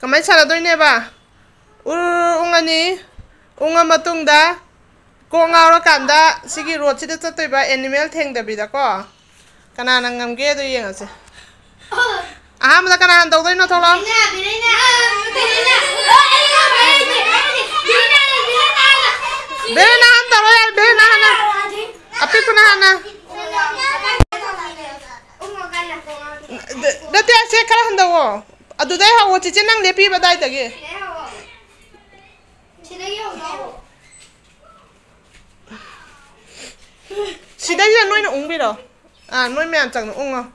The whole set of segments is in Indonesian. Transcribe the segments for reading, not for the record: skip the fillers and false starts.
Kamay saradoi-neba. Ungani. Unga matungda. Ko ngaura kanda sigi road sida chatoiba animal thengdabida ko. Kanana ngamge do yengase. Ahamda kanana tawdoi no tholo. Bena han taro yar bena hana. Api kuna hana. Dati ase kara handa wo. Adudai ha wo chiche nang lepi badai tagi. Sidai ya noi na ungbiro. Noi me an chang ungo.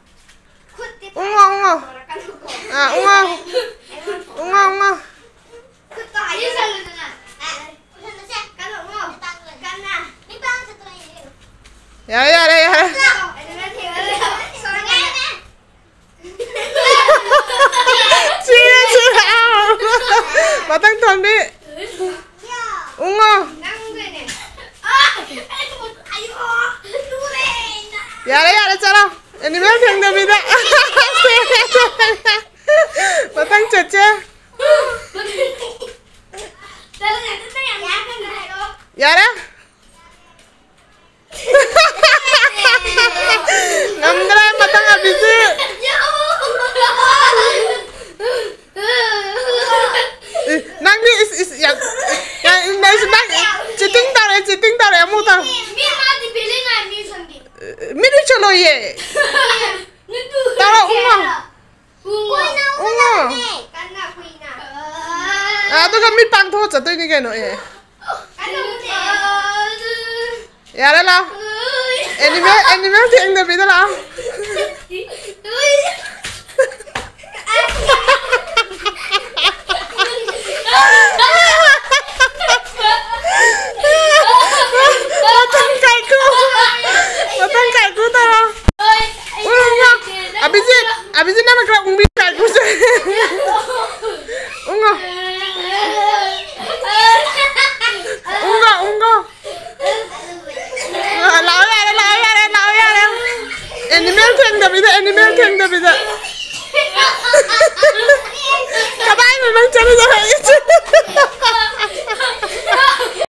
Ungo. Ungo. Ya. Matang tonbi. Ungo. Ya, chalo. Animal thengdabida. Matang chacha. Yara? Ngamdra matang abisi. Nang ni is yang nang cheating tare amu ta. Midu chalo ye. Tara ungo. Aduh kami pantau jatuh ini kan ye. Ya lah. Animal thengdabida lah. Matang kaiku tara. Abisin nama kera ungbi kaiku sih. Ungo. Lao ya. Animal thengdabida. Kabain memang cari itu.